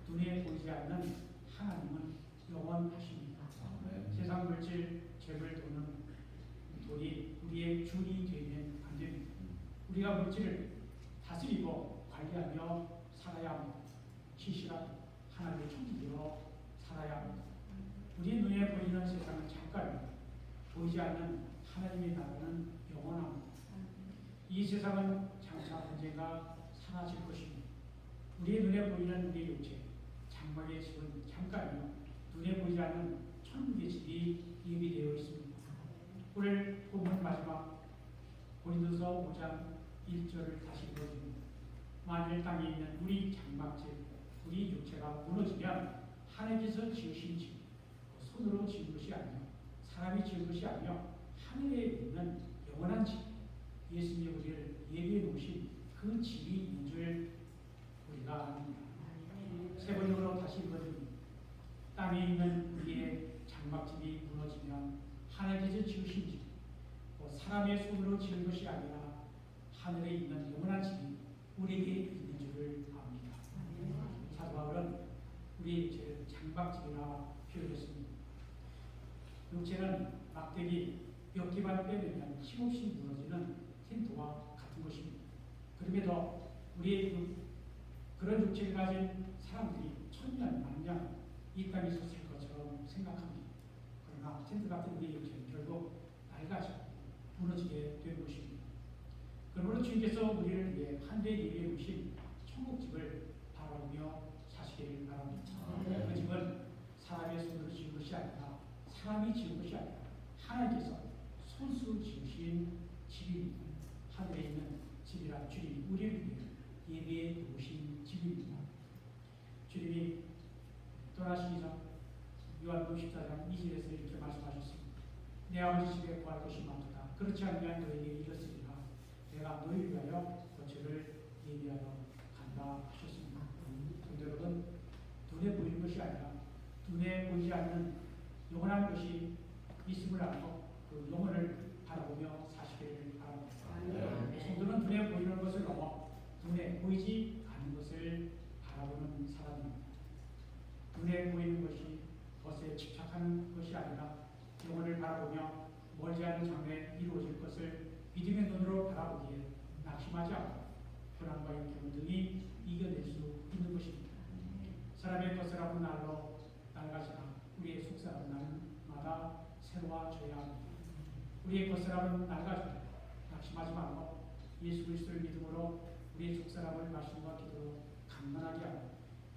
눈에 보이지 않는 하나님은 영원하십니다. 아멘. 세상 물질, 재물, 돈이 우리의 주인이 되면 안 됩니다. 우리가 물질을 다스리고 관리하며 살아야 합니다. 신실한 하나님의 청지기로 살아야 합니다. 우리 눈에 보이는 세상은 잠깐입니다. 보이지 않는 하나님의 나라는 영원합니다. 이 세상은 장차 언젠가 사라질 것입니다. 우리의 눈에 보이는 우리의 육체, 장막의 집은 잠깐이요 눈에 보이지 않는 천국의 집이 예비되어 있습니다. 오늘 본문 마지막 고린도서 5장 1절을 다시 읽어드립니다. 만일 땅에 있는 우리 장막집, 우리 육체가 무너지면 하나님께서 지으신 집, 손으로 지은 것이 아니요 사람이 지은 것이 아니요 하늘에 있는 영원한 집, 예수님이 우리를 예비해 놓으신 그 집이 있는 줄 우리가 압니다. 세 번역으로 다시 읽어드립니다. 땅에 있는 우리의 장막집이 무너지면 하나님께서 지으신 집, 곧 사람의 손으로 지은 것이 아니라 하늘에 있는 영원한 집이 우리에게 있는 줄을 압니다. 사도 바울은 우리의 죄를 장막집이라 표현했습니다. 육체는 막대기 몇 개만 빼면 힘없이 무너지는 텐트와 같은 것입니다. 그럼에도 우리의 그런 육체를 가진 사람들이 천년 만년 이 땅에서 살 것처럼 생각합니다. 그러나 텐트 같은 우리의 육체는 결국 낡아져 무너지게 된 것입니다. 그러므로 주님께서 우리를 위해 한데 예비해 오신 천국집을 바라보며 사시기를 바랍니다. 그 집은 사람의 손으로 지은 것이 아니라 사람이 지은 것이 아니라 하나님께서 손수 지으신 집입니다. 하늘에 있는 집이라 주님이 우리를 위해 예비해 두신 집입니다. 주님이 떠나시기 전 요한복음 14장 2절에서 이렇게 말씀하셨습니다. 내 아버지 집에 구할 것이 많도다. 그렇지 않으면 너에게 이르시리라. 내가 너희를 위하여 거처를 예비하러 간다 하셨습니다. 성도 여러분, 눈에 보이는 것이 아니라 눈에 보이지 않는 영원한 것이 있음을 알고 그 영혼을 바라보며 사시기를 바랍니다. 성도는 눈에 보이는 것을 넘어 눈에 보이지 않는 것을 바라보는 사람입니다. 눈에 보이는 것이 것에 집착하는 것이 아니라 영혼을 바라보며 멀지 않은 장래에 이루어질 것을 믿음의 눈으로 바라보기에 낙심하지 않고 불안과 역경 등이 이겨낼 수 있는 것입니다. 사람의 것이라고 날로 낡아지나 우리의 속사람은 날마다 새로워져야 합니다. 우리의 것이라면 낡아져야 낙심하지 말고 예수 그리스도를 믿음으로 우리의 속사람을 말씀과 기도로 강건하게 하고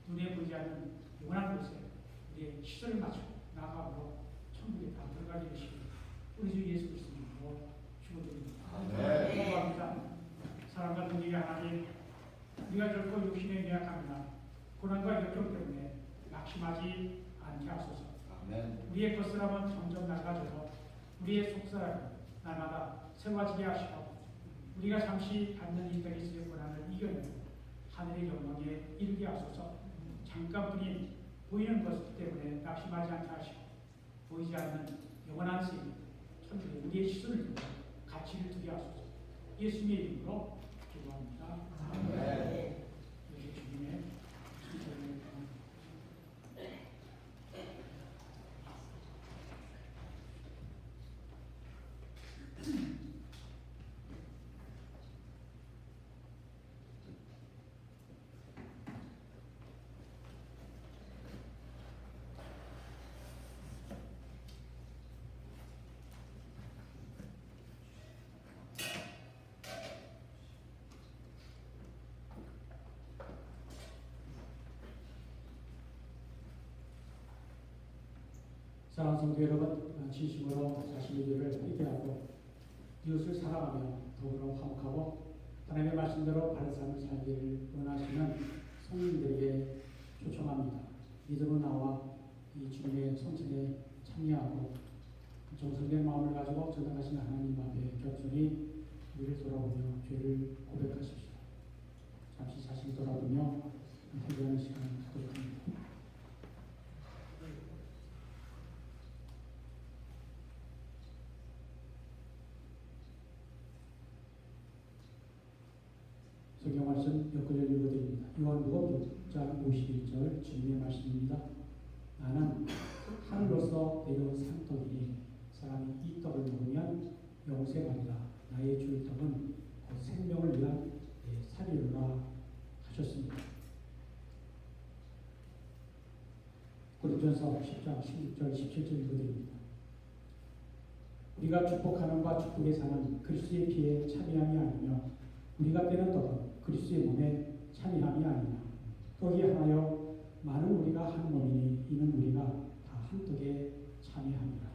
눈에 보이지 않는 영원한 곳에 우리의 시선을 맞추고 나아가므로 천국에 다 들어가게 되시길 우리 주 예수 그리스도로 축원드립니다. 기도합니다. 사랑과 능력의 하나님, 우리가 결코 욕심에 미약합니다. 고난과 역경 때문에 낙심하지 않게 하소서. 우리의 것이라면 점점 낡아져도 우리의 속사람이 날마다 새로워지게 하시고 우리가 잠시 받는 이 땅에서의 고난을 이겨내고 하늘의 영광에 이르게 하소서. 잠깐뿐인 보이는 것 때문에 낙심하지 않게 하시고 보이지 않는 영원한 세계 천국에 우리의 시선을 두고 가치를 두게 하소서. 예수님의 이름으로 기도합니다. 이렇게 주님의 기도를 사랑하는 성도 여러분, 진심으로 자신의 죄를 회개하고 이웃을 사랑하며 더불어 화목하고 하나님의 말씀대로 바른 삶을 살기를 원하시는 성도님들에게 초청합니다. 믿음으로 나와 이 주님의 성찬에 참여하고 정성된 마음을 가지고 전능하신 하나님 앞에 겸손히 우리를 돌아보며 죄를 고백하십시오. 잠시 자신을 돌아보며 회개하는 시간을 갖도록 합니다. 성경 말씀 몇 구절 읽어드립니다. 요한복음 6장 51절 주님의 말씀입니다. 나는 하늘로서 내려온 산떡이니 사람이 이 떡을 먹으면 영생하리라. 나의 줄 떡은 곧 생명을 위한 내 살이로라 하셨습니다. 고린도전서 10장 16절 17절 읽어드립니다. 우리가 축복하는과 축복에 사는 그리스도의 피에 참여함이 아니며 우리가 떼는 떡은 그리스도의 몸에 참여함이 아니냐. 떡이 하나여 많은 우리가 한 몸이니 이는 우리가 다 한 떡에 참여합니다.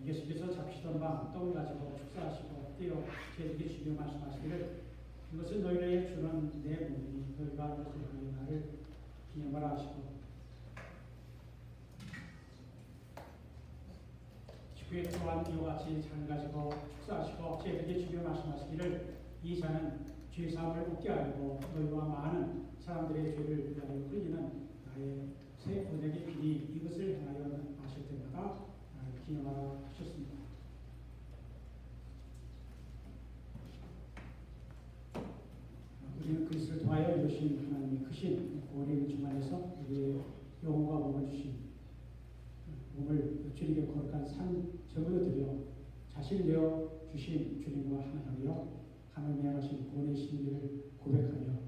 예수께서 잡히던 밤 떡을 가지고 축사하시고 떼어 제에게 주며 말씀하시기를 이것은 너희에게 주는 내 몸이니 너희가 이것을 하여 나를 기념하라 하시고 주의 또한 이와 같이 잔 가지고 축사하시고 저희에게 주여 말씀하시기를 이 잔은 죄 사함을 얻게 하고 너희와 많은 사람들의 죄를 위하여 흘리는 나의 새 언약의 피니 이것을 행하여 마실 때마다 나를 기념하라 하셨습니다. 우리는 그리스도를 통하여 이루신 하나님의 크신 구원의 은총 안에서 우리의 영혼과 몸을 주신 몸을 주님께 거룩한 산 제물로 드려 자신을 내어 주신 주님과 하나하여 하나님의 하신 구원의 신비를 고백하며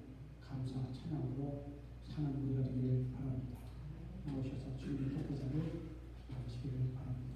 감사 찬양으로 사는 우리가 되기를 바랍니다. 나오셔서 주님의 독보자를 받으시기를 바랍니다.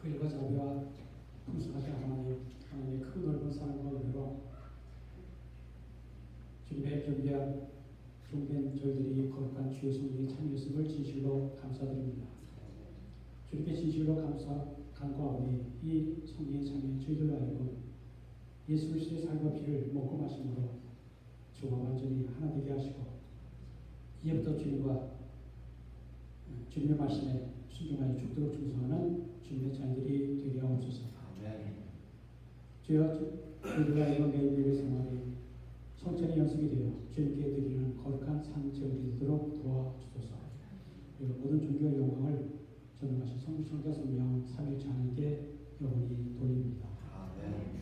그 일과 자비와 풍성하신 하나님의 크고 넓은 사랑과 은혜로 주님의 경배한 저희들이 거룩한 주의 성령에 참여했음을 진실로 감사드립니다. 주님께 진실로 간구하오니 이 성령에 참여 저희들로 하여금 예수 그리스도의 살과 피를 먹고 마심으로 주와 완전히 하나 되게 하시고 이제부터 주님의 말씀에 순종하여 죽도록 충성하는 주님의 자녀들이 되게 하옵소서. 주여, 저희들과 이런 매일매일 생활이 성찬의 연습이 되어 주님께 드리는 거룩한 상제물이 되도록 도와주소서. 그리고 모든 존귀와 영광을 전능하신 성부성자 성령 삼위일체 하나님께 영원히 돌립니다. 아멘.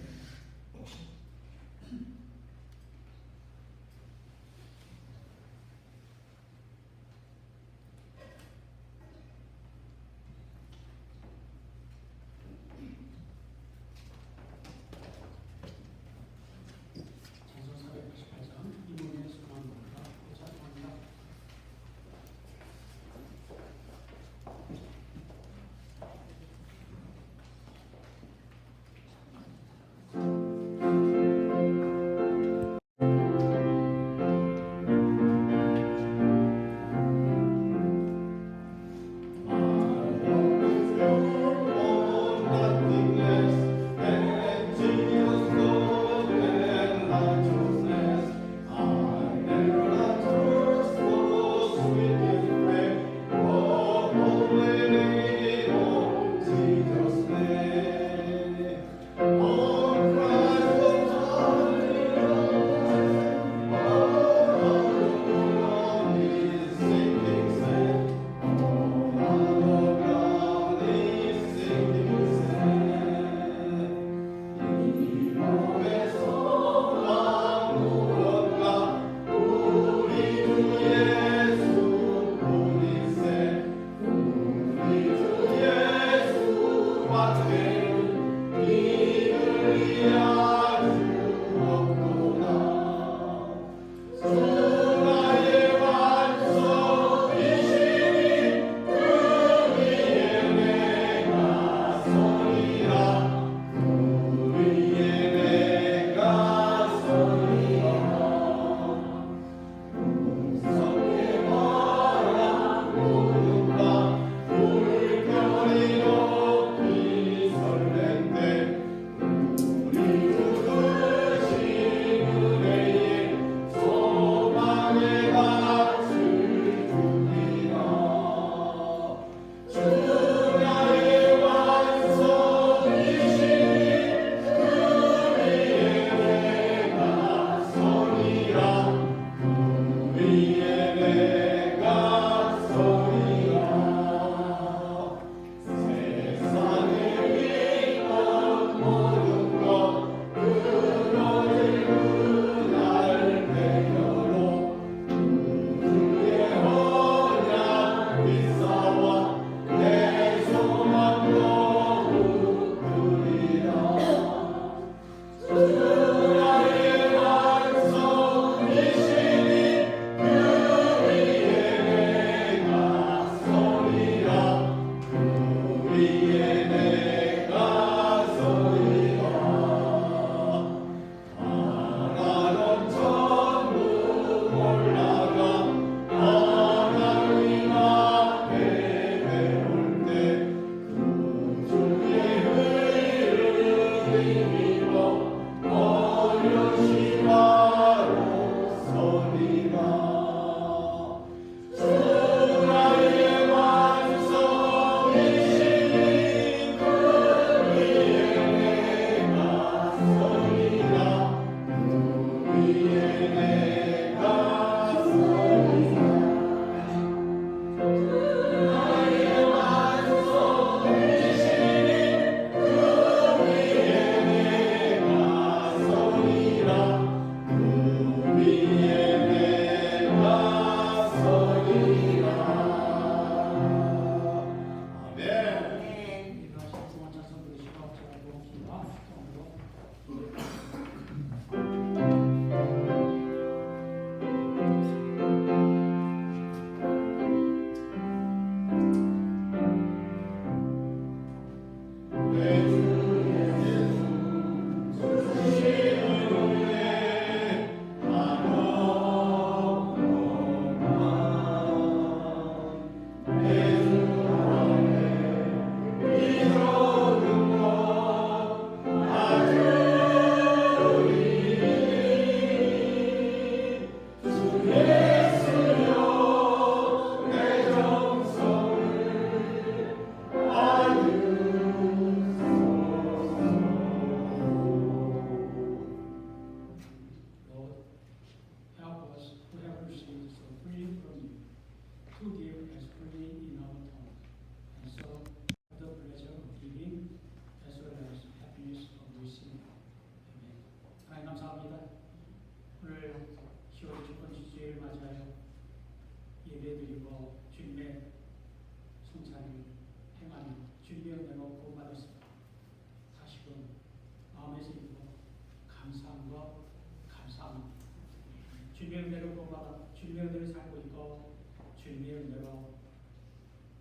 주님의 은혜로 구원받아 주님의 은혜를 살고 있고 주님의 은혜로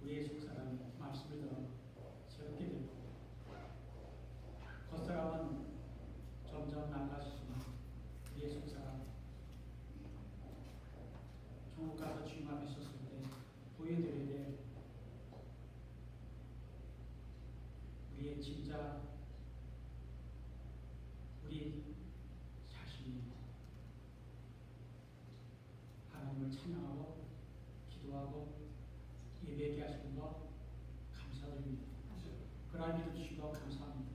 우리의 속사람이 말씀을 들어 새롭게 되고 겉사람은 점점 나가시지만 우리의 속사람 천국 가서 주님 앞에 섰을 때 보여드려야 될 우리의 진짜 우리 자신이 하나님을 찬양하고 기도하고 예배하게 하시는 것 감사드립니다. 그러한 믿음 주신 것 감사합니다.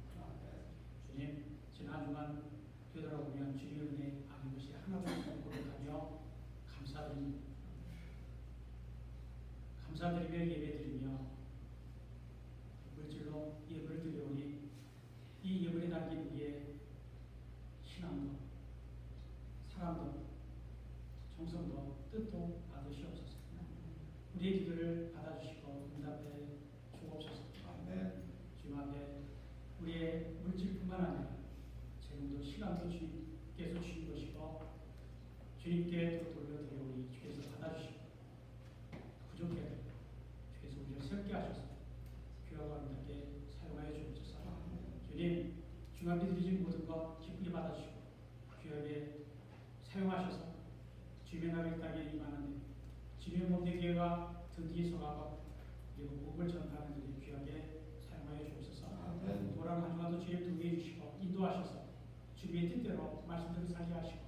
주님, 지난 주간 되돌아보면 주님의 은혜 아는 것이 하나도 고백하며 감사드립니다. 감사드리며 예배드리며 물질로 예배를 드려오니 이 예배에 담긴 우리의 신앙도 사랑도 정성도 뜻도 받으시옵소서. 우리의 기도를 받아주시고 응답해 주옵소서. 주님 앞에 우리의 물질뿐만 아니라 시간도 주님께서 주신 것이고 주님께 또 돌려드리오니 주께서 받아주시고 부족해도 주께서 우리를 새롭게 하셔서 귀하고 아름답게 사용하여 주옵소서. 주님 중앙에 드리진 모든 것 기쁘게 받아주시고 귀하게 사용하셔서 주님의 나라의 땅에 임하는 주님의 몸된 교회가 든든히 서가고 그리고 복을 전하는 일에 귀하게 사용하여 주옵소서. 돌아가는 한 주간도 주님 동의해 주시고 인도하셔서 주님의 뜻대로 말씀대로 살게 하시고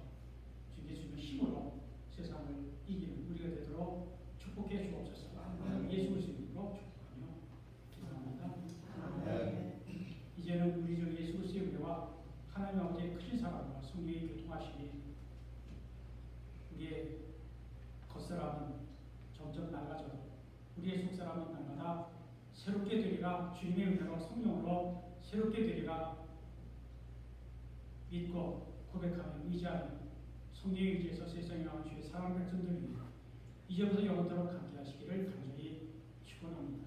주님의 주님의 힘으로 세상을 이기는 우리가 되도록 축복해 주옵소서. 예수 그리스도 이름으로 축복하며 기도합니다. 이제는 우리 주 예수 그리스도의 은혜와 하나님 아버지의 크신 사랑과 성령의 교통하심이 우리의 겉사람은 점점 낡아져도 우리의 속사람은 날마다 새롭게 되리라. 주님의 은혜로 성령으로 새롭게 되리라. 믿고 고백하며 의지하는 성령의 의지에서 세상에 나온 주의 사랑 백성들이 이제부터 영원토록 함께 하시기를 간절히 축원합니다.